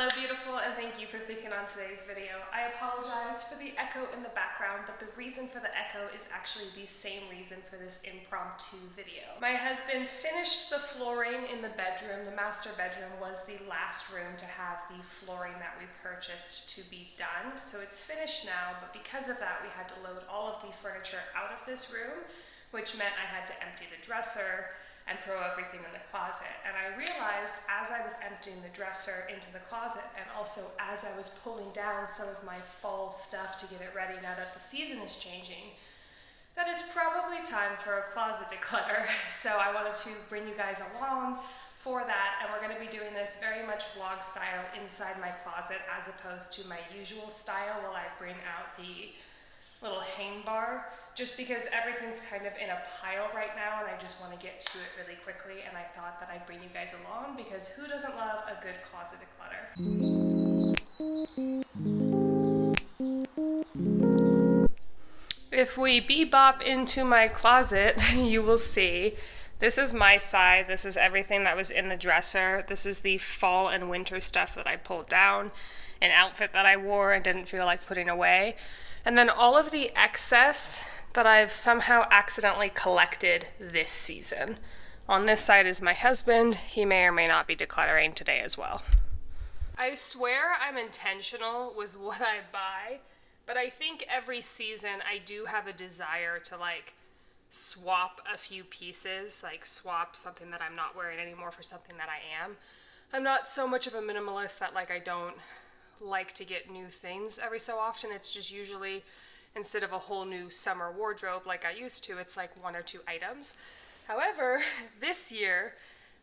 Hello beautiful, and thank you for clicking on today's video. I apologize for the echo in the background, but the reason for the echo is actually the same reason for this impromptu video. My husband finished the flooring in the bedroom. The master bedroom was the last room to have the flooring that we purchased to be done. So it's finished now, but because of that we had to load all of the furniture out of this room, which meant I had to empty the dresser and throw everything in the closet. And I realized as I was emptying the dresser into the closet, and also as I was pulling down some of my fall stuff to get it ready now that the season is changing, that it's probably time for a closet declutter. So I wanted to bring you guys along for that, and we're going to be doing this very much vlog style inside my closet as opposed to my usual style while I bring out the little hang bar, just because everything's kind of in a pile right now and I just want to get to it really quickly, and I thought that I'd bring you guys along because who doesn't love a good closet declutter? If we bebop into my closet, you will see this is my side. This is everything that was in the dresser. This is the fall and winter stuff that I pulled down, an outfit that I wore and didn't feel like putting away. And then all of the excess that I've somehow accidentally collected this season. On this side is my husband. He may or may not be decluttering today as well. I swear I'm intentional with what I buy, but I think every season I do have a desire to like swap a few pieces, like swap something that I'm not wearing anymore for something that I am. I'm not so much of a minimalist that like I don't like to get new things every so often. It's just usually instead of a whole new summer wardrobe like I used to, it's like one or two items. However, this year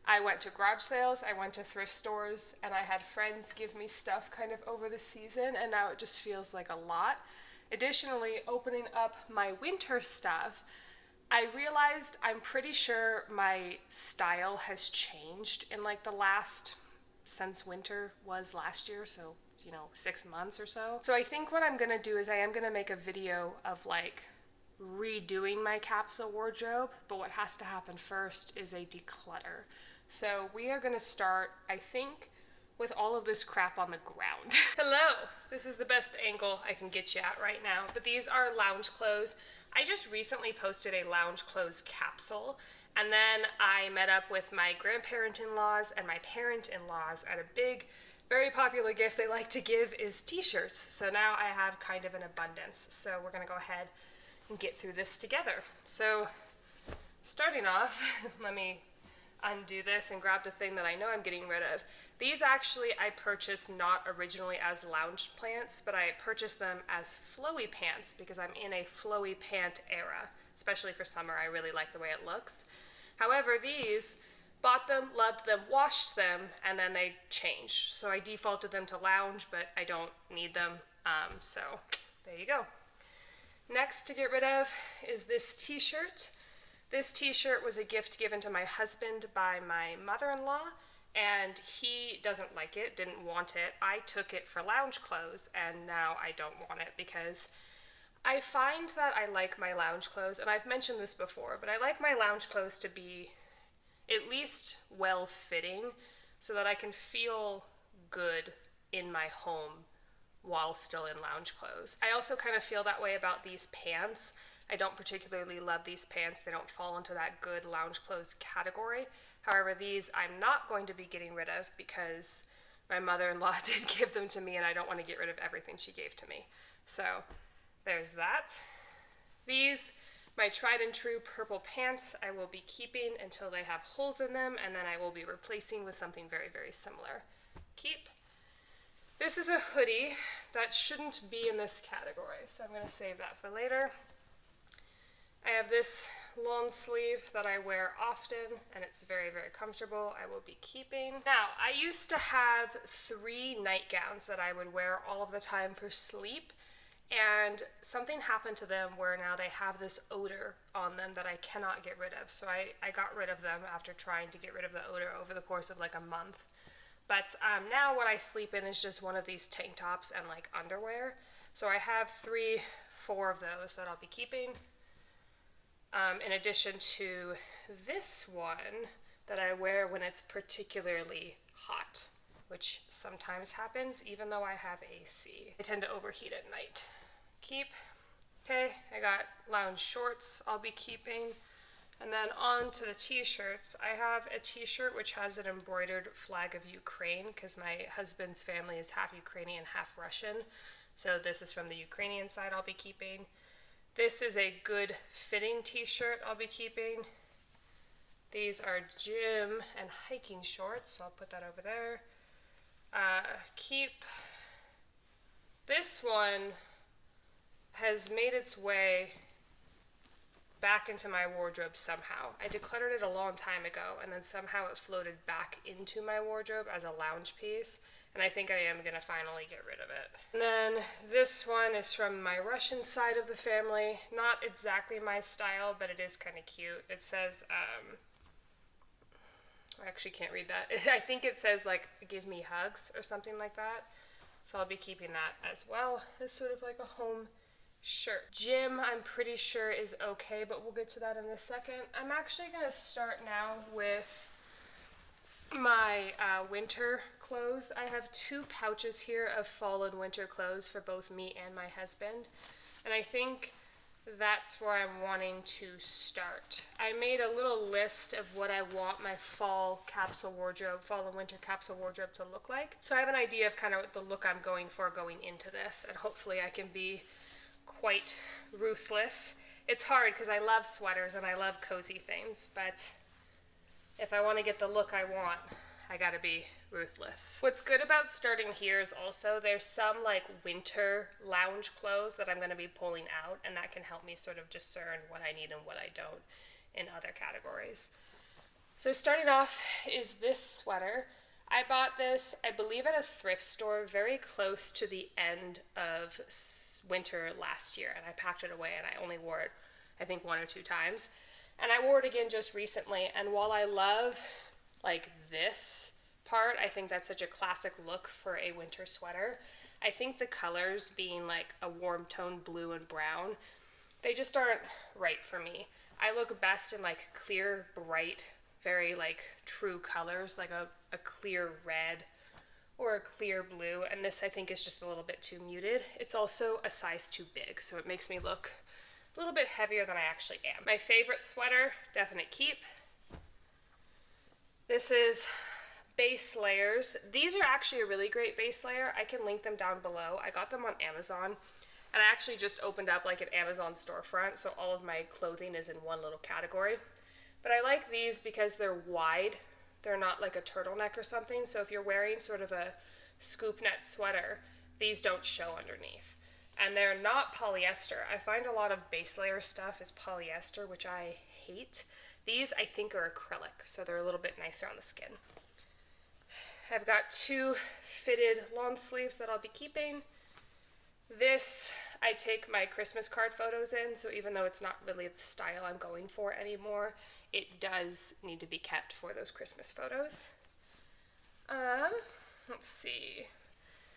I went to garage sales, I went to thrift stores, and I had friends give me stuff kind of over the season, and now it just feels like a lot. Additionally, opening up my winter stuff, I realized I'm pretty sure my style has changed in like the last, since winter was last year, so 6 months or so. So I think what I'm gonna do is I am gonna make a video of like redoing my capsule wardrobe, but what has to happen first is a declutter. So we are gonna start, I think, with all of this crap on the ground. Hello, this is the best angle I can get you at right now, but these are lounge clothes. I just recently posted a lounge clothes capsule, and then I met up with my grandparent-in-laws and my parent-in-laws at a big, very popular gift they like to give is t-shirts. So now I have kind of an abundance. So we're gonna go ahead and get through this together. So starting off, let me undo this and grab the thing that I know I'm getting rid of. These actually I purchased not originally as lounge pants, but I purchased them as flowy pants because I'm in a flowy pant era. Especially for summer, I really like the way it looks. However, these, bought them, loved them, washed them, and then they changed. So I defaulted them to lounge, but I don't need them, so there you go. Next to get rid of is this t-shirt. This t-shirt was a gift given to my husband by my mother-in-law, and he doesn't like it, didn't want it. I took it for lounge clothes, and now I don't want it because I find that I like my lounge clothes, and I've mentioned this before, but I like my lounge clothes to be at least well-fitting so that I can feel good in my home while still in lounge clothes. I also kind of feel that way about these pants. I don't particularly love these pants. They don't fall into that good lounge clothes category. However, these I'm not going to be getting rid of because my mother-in-law did give them to me and I don't want to get rid of everything she gave to me. So there's that. These, my tried and true purple pants, I will be keeping until they have holes in them, and then I will be replacing with something very, very similar. Keep. This is a hoodie that shouldn't be in this category, so I'm going to save that for later. I have this long sleeve that I wear often, and it's very, very comfortable. I will be keeping. Now, I used to have 3 nightgowns that I would wear all of the time for sleep, and something happened to them where now they have this odor on them that I cannot get rid of. So I got rid of them after trying to get rid of the odor over the course of like a month. But now what I sleep in is just one of these tank tops and like underwear. So I have 3, 4 of those that I'll be keeping. In addition to this one that I wear when it's particularly hot. which sometimes happens even though I have AC. I tend to overheat at night. Keep. Okay, I got lounge shorts I'll be keeping. And then on to the t-shirts. I have a t-shirt which has an embroidered flag of Ukraine because my husband's family is half Ukrainian, half Russian. So this is from the Ukrainian side I'll be keeping. This is a good fitting t-shirt I'll be keeping. These are gym and hiking shorts, so I'll put that over there. Keep. This one has made its way back into my wardrobe somehow. I decluttered it a long time ago, and then somehow it floated back into my wardrobe as a lounge piece, and I think I am gonna finally get rid of it. And then this one is from my Russian side of the family. Not exactly my style, but it is kind of cute. It says, I actually can't read that. I think it says like, give me hugs or something like that. So I'll be keeping that as well. It's sort of like a home shirt. Gym, I'm pretty sure is okay, but we'll get to that in a second. I'm actually gonna start now with my winter clothes. I have 2 pouches here of fall and winter clothes for both me and my husband. And I think that's where I'm wanting to start. I made a little list of what I want my fall and winter capsule wardrobe to look like. So I have an idea of kind of the look I'm going for going into this, and hopefully I can be quite ruthless. It's hard because I love sweaters and I love cozy things, but if I want to get the look I want, I gotta be ruthless. What's good about starting here is also there's some like winter lounge clothes that I'm gonna be pulling out, and that can help me sort of discern what I need and what I don't in other categories. So starting off is this sweater. I bought this, I believe, at a thrift store very close to the end of winter last year, and I packed it away and I only wore it, I think, 1 or 2 times. And I wore it again just recently, and while I love like this part, I think that's such a classic look for a winter sweater. I think the colors being like a warm tone blue and brown, they just aren't right for me. I look best in like clear, bright, very like true colors, like a clear red or a clear blue, and this I think is just a little bit too muted. It's also a size too big, so it makes me look a little bit heavier than I actually am. My favorite sweater, definite keep. This is base layers. These are actually a really great base layer. I can link them down below. I got them on Amazon, and I actually just opened up like an Amazon storefront, so all of my clothing is in one little category. But I like these because they're wide. They're not like a turtleneck or something, so if you're wearing sort of a scoop neck sweater, these don't show underneath. And they're not polyester. I find a lot of base layer stuff is polyester, which I hate. These I think are acrylic, so they're a little bit nicer on the skin. I've got 2 fitted long sleeves that I'll be keeping. This I take my Christmas card photos in, so even though it's not really the style I'm going for anymore, it does need to be kept for those Christmas photos. Let's see.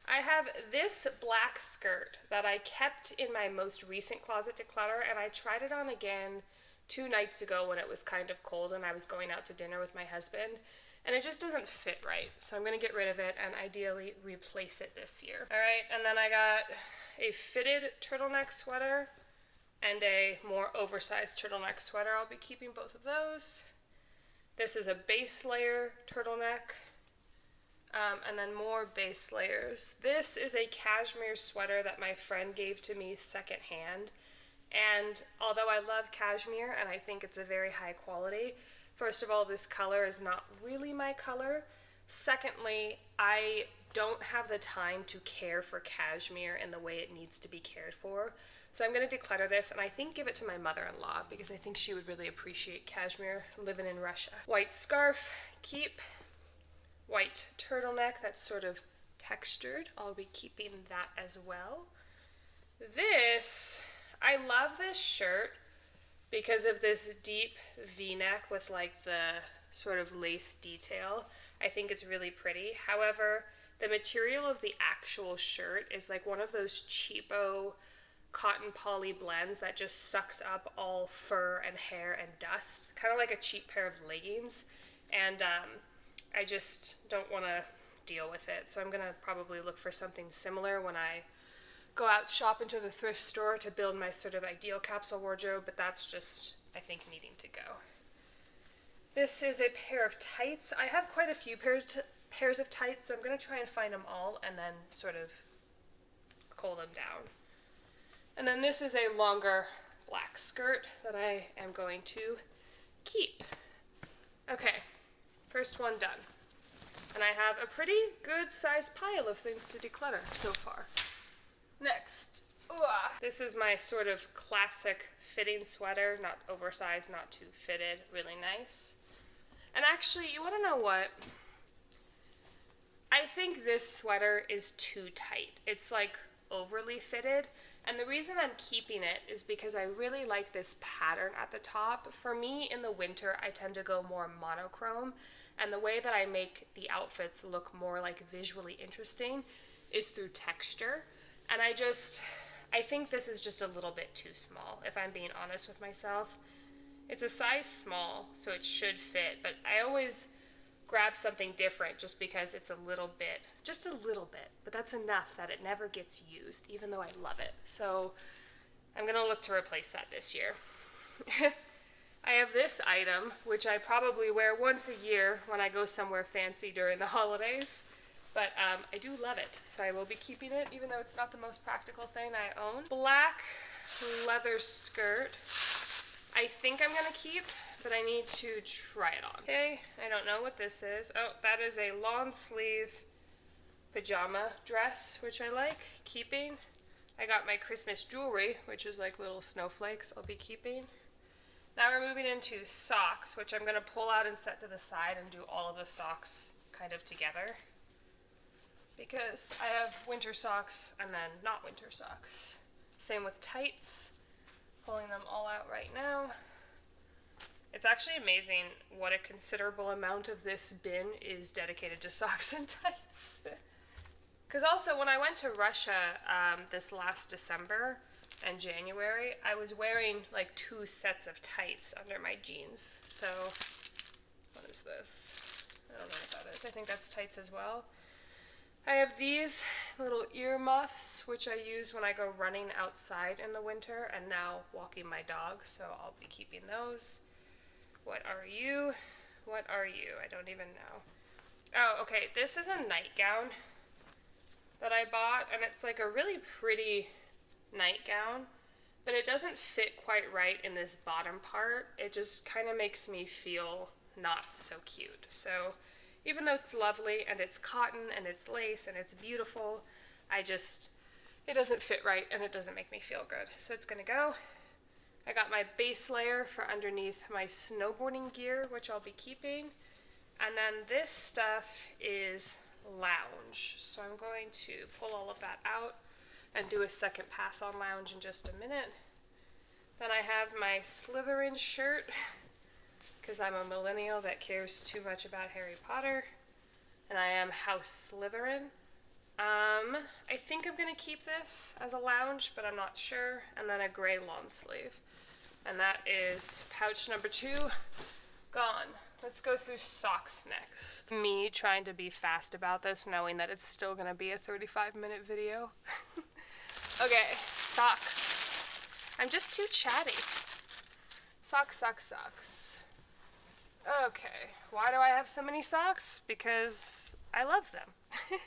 I have this black skirt that I kept in my most recent closet declutter, and I tried it on again 2 nights ago when it was kind of cold and I was going out to dinner with my husband, and it just doesn't fit right. So I'm gonna get rid of it and ideally replace it this year. All right, and then I got a fitted turtleneck sweater and a more oversized turtleneck sweater. I'll be keeping both of those. This is a base layer turtleneck, and then more base layers. This is a cashmere sweater that my friend gave to me secondhand. And although I love cashmere and I think it's a very high quality, first of all, this color is not really my color. Secondly, I don't have the time to care for cashmere in the way it needs to be cared for. So I'm going to declutter this and I think give it to my mother-in-law because I think she would really appreciate cashmere living in Russia. White scarf, keep. White turtleneck that's sort of textured. I'll be keeping that as well. This, I love this shirt because of this deep V-neck with like the sort of lace detail. I think it's really pretty. However, the material of the actual shirt is like one of those cheapo cotton poly blends that just sucks up all fur and hair and dust, kind of like a cheap pair of leggings. And I just don't want to deal with it. So I'm gonna probably look for something similar when I go out shop into the thrift store to build my sort of ideal capsule wardrobe, but that's just, I think, needing to go. This is a pair of tights. I have quite a few pairs of tights, so I'm gonna try and find them all and then sort of cull them down. And then this is a longer black skirt that I am going to keep. Okay, first one done. And I have a pretty good sized pile of things to declutter so far. Next, this is my sort of classic fitting sweater, not oversized, not too fitted, really nice. And actually, you wanna know what? I think this sweater is too tight. It's like overly fitted. And the reason I'm keeping it is because I really like this pattern at the top. For me, in the winter, I tend to go more monochrome. And the way that I make the outfits look more like visually interesting is through texture. And I think this is just a little bit too small, if I'm being honest with myself. It's a size small, so it should fit, but I always grab something different just because it's a little bit, just a little bit, but that's enough that it never gets used, even though I love it. So I'm gonna look to replace that this year. I have this item, which I probably wear once a year when I go somewhere fancy during the holidays, but I do love it, so I will be keeping it, even though it's not the most practical thing I own. Black leather skirt. I think I'm gonna keep, but I need to try it on. Okay, I don't know what this is. Oh, that is a long sleeve pajama dress, which I like keeping. I got my Christmas jewelry, which is like little snowflakes I'll be keeping. Now we're moving into socks, which I'm gonna pull out and set to the side and do all of the socks kind of together. Because I have winter socks and then not winter socks. Same with tights. Pulling them all out right now. It's actually amazing what a considerable amount of this bin is dedicated to socks and tights. Because also when I went to Russia this last December and January, I was wearing like 2 sets of tights under my jeans. So, what is this? I don't know what that is. I think that's tights as well. I have these little ear muffs, which I use when I go running outside in the winter and now walking my dog, so I'll be keeping those. What are you? What are you? I don't even know. Oh, okay, this is a nightgown that I bought, and it's like a really pretty nightgown, but it doesn't fit quite right in this bottom part. It just kind of makes me feel not so cute. So even though it's lovely and it's cotton and it's lace and it's beautiful, it doesn't fit right and it doesn't make me feel good. So it's gonna go. I got my base layer for underneath my snowboarding gear, which I'll be keeping. And then this stuff is lounge. So I'm going to pull all of that out and do a second pass on lounge in just a minute. Then I have my Slytherin shirt, because I'm a millennial that cares too much about Harry Potter, and I am House Slytherin. I think I'm gonna keep this as a lounge, but I'm not sure. And then a gray long sleeve. And that is pouch number 2 gone. Let's go through socks next. Me trying to be fast about this, knowing that it's still gonna be a 35-minute video. Okay, socks. I'm just too chatty. Socks, socks, socks. Okay, why do I have so many socks? Because I love them.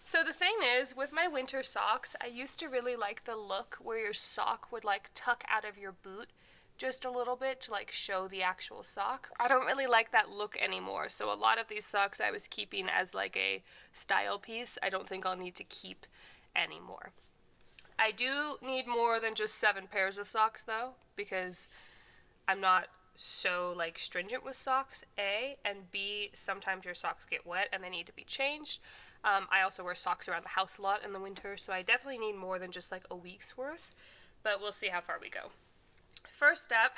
So the thing is, with my winter socks, I used to really like the look where your sock would like tuck out of your boot just a little bit to like show the actual sock. I don't really like that look anymore, so a lot of these socks I was keeping as like a style piece. I don't think I'll need to keep anymore. I do need more than just 7 pairs of socks though, because I'm not so like stringent with socks, A, and B, sometimes your socks get wet and they need to be changed. I also wear socks around the house a lot in the winter, so I definitely need more than just like a week's worth, but we'll see how far we go. First up,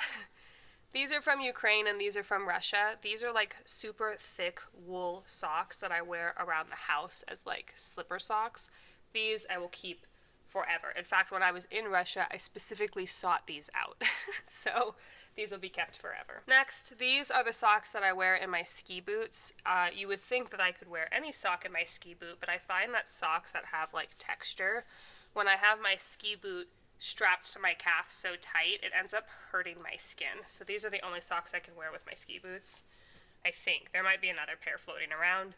these are from Ukraine and these are from Russia. These are like super thick wool socks that I wear around the house as like slipper socks. These I will keep forever. In fact, when I was in Russia, I specifically sought these out. So these will be kept forever. Next, these are the socks that I wear in my ski boots. You would think that I could wear any sock in my ski boot, but I find that socks that have like texture, when I have my ski boot strapped to my calf so tight, it ends up hurting my skin. So these are the only socks I can wear with my ski boots. I think. There might be another pair floating around.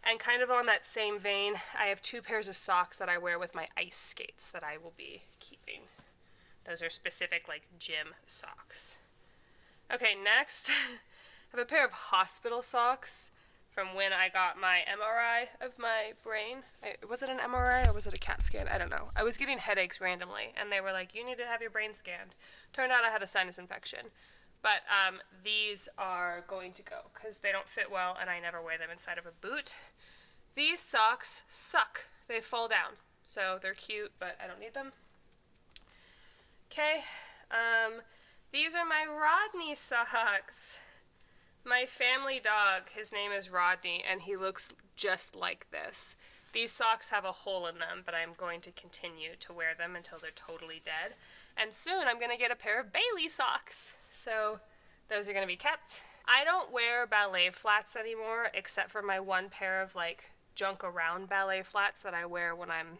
And kind of on that same vein, I have 2 pairs of socks that I wear with my ice skates that I will be keeping. Those are specific like gym socks. Okay, next, I have a pair of hospital socks from when I got my MRI of my brain. Was it an MRI or was it a CAT scan? I don't know. I was getting headaches randomly, and they were like, you need to have your brain scanned. Turned out I had a sinus infection. But these are going to go because they don't fit well and I never wear them inside of a boot. These socks suck. They fall down. So they're cute, but I don't need them. Okay. These are my Rodney socks. My family dog, his name is Rodney, and he looks just like this. These socks have a hole in them, but I'm going to continue to wear them until they're totally dead. And soon I'm going to get a pair of Bailey socks. So those are going to be kept. I don't wear ballet flats anymore, except for my 1 pair of like junk around ballet flats that I wear when I'm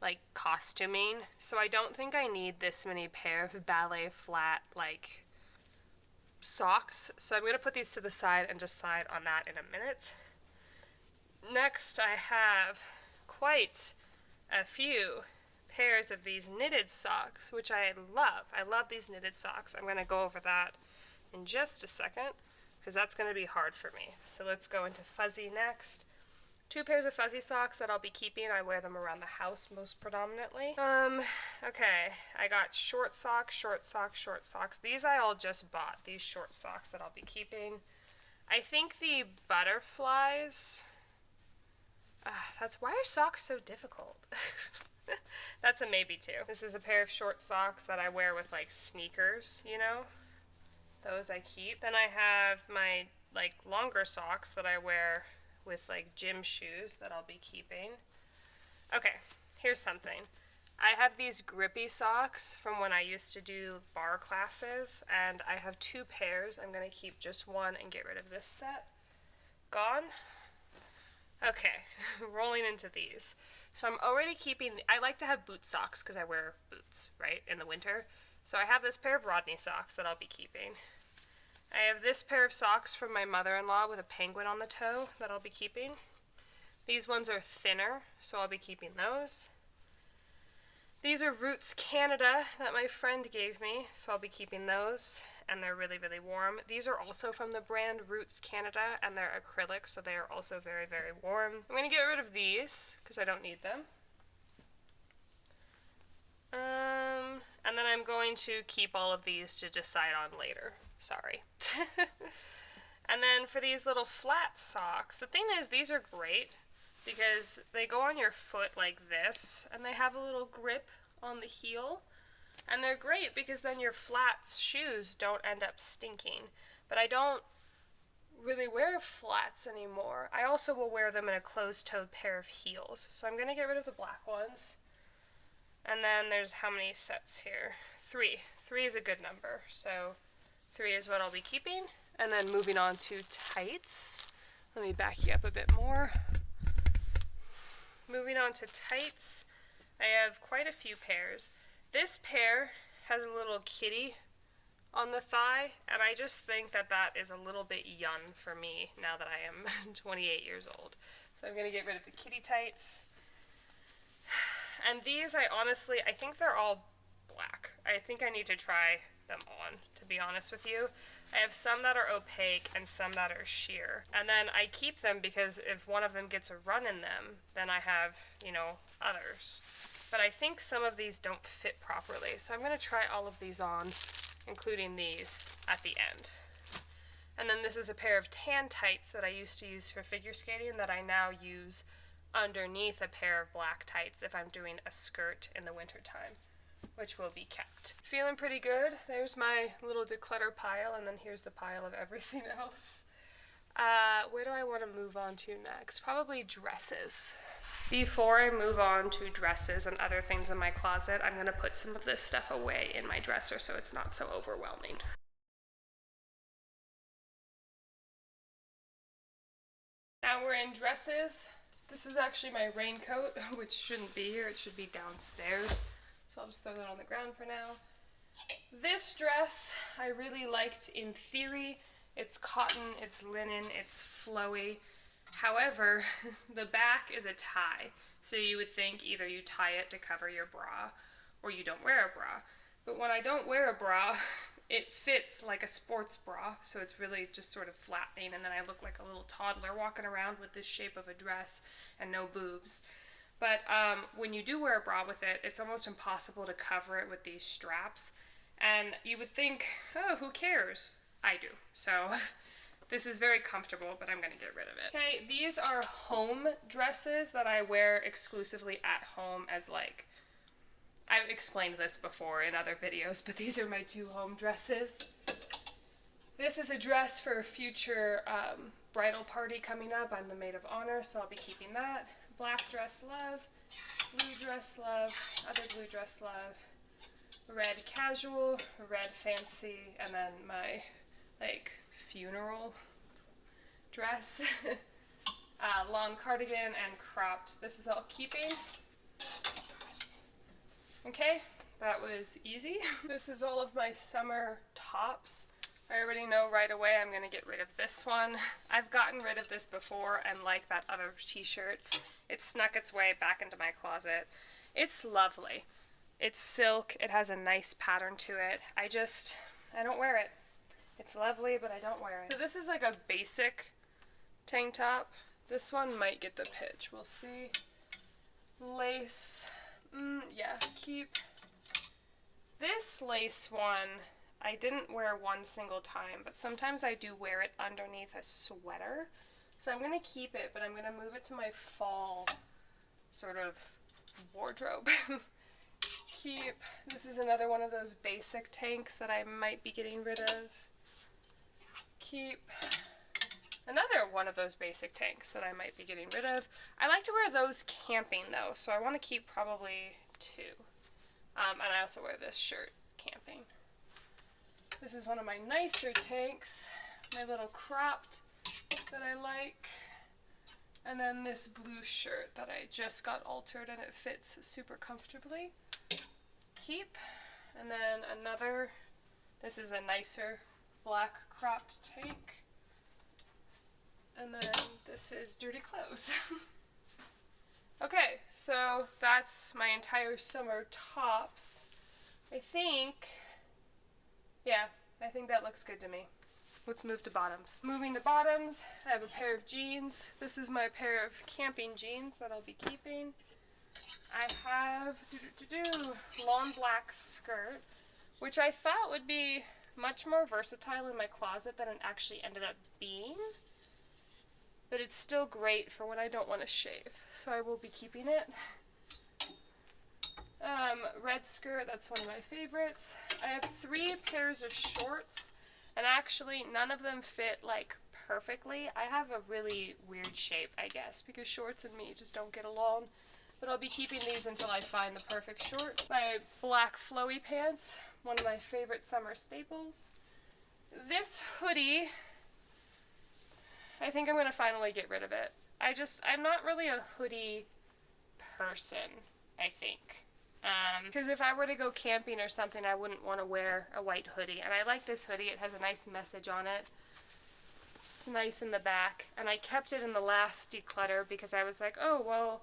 like costuming. So I don't think I need this many pair of ballet flat like socks. So I'm going to put these to the side and decide on that in a minute. Next, I have quite a few pairs of these knitted socks, which I love. I love these knitted socks. I'm going to go over that in just a second because that's going to be hard for me. So let's go into fuzzy next. 2 pairs of fuzzy socks that I'll be keeping. I wear them around the house most predominantly. Okay, I got short socks, short socks, short socks. These I all just bought, these short socks that I'll be keeping. I think the butterflies, why are socks so difficult? That's a maybe too. This is a pair of short socks that I wear with like sneakers, you know? Those I keep. Then I have my like longer socks that I wear with like gym shoes that I'll be keeping. Okay, here's something. I have these grippy socks from when I used to do bar classes, and I have 2 pairs. I'm going to keep just 1 and get rid of this set. Gone? Okay, rolling into these. So I'm already keeping, I like to have boot socks because I wear boots, right, in the winter. So I have this pair of Rodney socks that I'll be keeping. I have this pair of socks from my mother-in-law with a penguin on the toe that I'll be keeping. These ones are thinner, so I'll be keeping those. These are Roots Canada that my friend gave me, so I'll be keeping those, and they're really, really warm. These are also from the brand Roots Canada, and they're acrylic, so they are also very, very warm. I'm going to get rid of these, because I don't need them. And then I'm going to keep all of these to decide on later. Sorry. And then for these little flat socks, the thing is, these are great because they go on your foot like this, and they have a little grip on the heel. And they're great because then your flat shoes don't end up stinking. But I don't really wear flats anymore. I also will wear them in a closed-toed pair of heels. So I'm going to get rid of the black ones. And then there's how many sets here? 3. 3 is a good number. So 3 is what I'll be keeping. And then moving on to tights. Let me back you up a bit more. Moving on to tights, I have quite a few pairs. This pair has a little kitty on the thigh, and I just think that that is a little bit young for me now that I am 28 years old. So I'm going to get rid of the kitty tights. And these, I think they're all black. I think I need to try them on, to be honest with you. I have some that are opaque and some that are sheer. And then I keep them because if one of them gets a run in them, then I have, others. But I think some of these don't fit properly. So I'm going to try all of these on, including these at the end. And then this is a pair of tan tights that I used to use for figure skating that I now use underneath a pair of black tights if I'm doing a skirt in the wintertime, which will be kept. Feeling pretty good. There's my little declutter pile, and then here's the pile of everything else. Where do I want to move on to next? Probably dresses. Before I move on to dresses and other things in my closet, I'm going to put some of this stuff away in my dresser so it's not so overwhelming. Now we're in dresses. This is actually my raincoat, which shouldn't be here. It should be downstairs. So I'll just throw that on the ground for now. This dress I really liked in theory. It's cotton, it's linen, it's flowy. However, the back is a tie. So you would think either you tie it to cover your bra or you don't wear a bra. But when I don't wear a bra, it fits like a sports bra, so it's really just sort of flattening, and then I look like a little toddler walking around with this shape of a dress and no boobs. But when you do wear a bra with it, it's almost impossible to cover it with these straps. And you would think, oh, who cares? I do. So this is very comfortable, but I'm going to get rid of it. Okay, these are home dresses that I wear exclusively at home as like, I've explained this before in other videos, but these are my two home dresses. This is a dress for a future bridal party coming up. I'm the maid of honor, so I'll be keeping that. Black dress, love. Blue dress, love. Other blue dress, love. Red casual, red fancy, and then my like funeral dress. Long cardigan and cropped. This is all keeping. Okay, that was easy. This is all of my summer tops. I already know right away I'm gonna get rid of this one. I've gotten rid of this before, and like that other t-shirt, it snuck its way back into my closet. It's lovely. It's silk, it has a nice pattern to it. I don't wear it. It's lovely, but I don't wear it. So this is like a basic tank top. This one might get the pitch, we'll see. Lace. Yeah, keep. This lace one, I didn't wear one single time, but sometimes I do wear it underneath a sweater. So I'm going to keep it, but I'm going to move it to my fall sort of wardrobe. Keep. This is another one of those basic tanks that I might be getting rid of. Keep. Another one of those basic tanks that I might be getting rid of. I like to wear those camping though, so I want to keep probably two. And I also wear this shirt camping. This is one of my nicer tanks, my little cropped that I like. And then this blue shirt that I just got altered and it fits super comfortably. Keep. And then another, this is a nicer black cropped tank. And then this is dirty clothes. Okay, so that's my entire summer tops. I think that looks good to me. Let's move to bottoms. Moving to bottoms, I have a pair of jeans. This is my pair of camping jeans that I'll be keeping. I have long black skirt, which I thought would be much more versatile in my closet than it actually ended up being. But it's still great for when I don't want to shave, so I will be keeping it. Red skirt, that's one of my favorites. I have 3 pairs of shorts, and actually none of them fit like perfectly. I have a really weird shape, I guess, because shorts and me just don't get along. But I'll be keeping these until I find the perfect short. My black flowy pants, one of my favorite summer staples. This hoodie, I think I'm going to finally get rid of it. I'm not really a hoodie person, I think. Because if I were to go camping or something, I wouldn't want to wear a white hoodie. And I like this hoodie. It has a nice message on it. It's nice in the back. And I kept it in the last declutter because I was like, oh, well,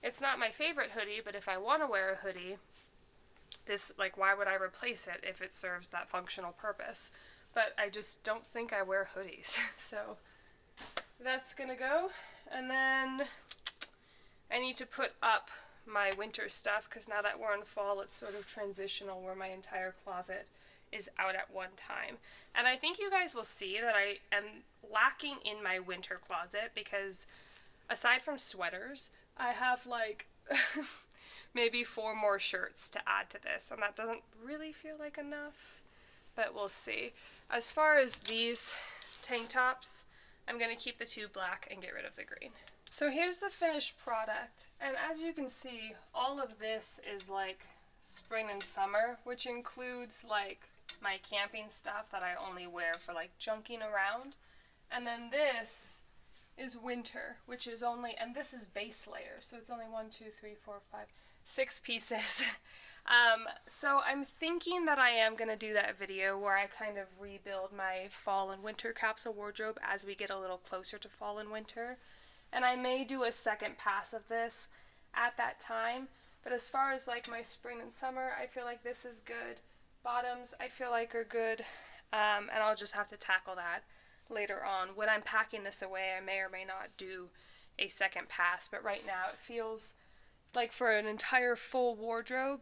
it's not my favorite hoodie, but if I want to wear a hoodie, why would I replace it if it serves that functional purpose? But I just don't think I wear hoodies. So that's gonna go. And then I need to put up my winter stuff because now that we're in fall, it's sort of transitional where my entire closet is out at one time. And I think you guys will see that I am lacking in my winter closet because aside from sweaters, I have like maybe 4 more shirts to add to this, and that doesn't really feel like enough, but we'll see. As far as these tank tops, I'm going to keep the 2 black and get rid of the green. So here's the finished product, and as you can see, all of this is like spring and summer, which includes like my camping stuff that I only wear for like junking around. And then this is winter, which is only, and this is base layer, so it's only 1, 2, 3, 4, 5, 6 pieces. So I'm thinking that I am going to do that video where I kind of rebuild my fall and winter capsule wardrobe as we get a little closer to fall and winter. And I may do a second pass of this at that time. But as far as like my spring and summer, I feel like this is good. Bottoms I feel like are good. And I'll just have to tackle that later on. When I'm packing this away, I may or may not do a second pass. But right now it feels like for an entire full wardrobe,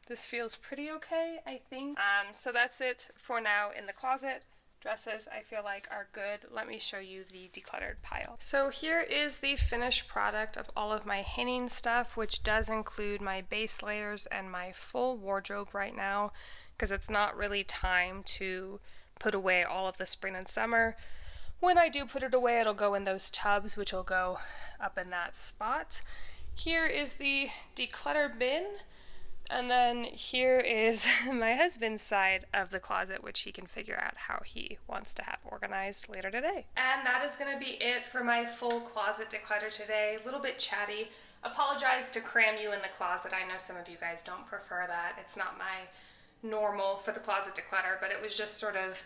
this feels pretty okay, I think. So that's it for now in the closet. Dresses I feel like are good. Let me show you the decluttered pile. So here is the finished product of all of my hanging stuff, which does include my base layers and my full wardrobe right now, because it's not really time to put away all of the spring and summer. When I do put it away, it'll go in those tubs, which will go up in that spot. Here is the declutter bin. And then here is my husband's side of the closet, which he can figure out how he wants to have organized later today. And that is going to be it for my full closet declutter today. A little bit chatty. Apologize to cram you in the closet. I know some of you guys don't prefer that. It's not my normal for the closet declutter, but it was just sort of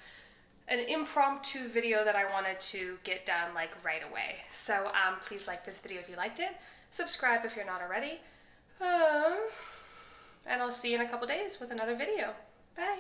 an impromptu video that I wanted to get done like right away. So please like this video if you liked it. Subscribe if you're not already. And I'll see you in a couple days with another video. Bye!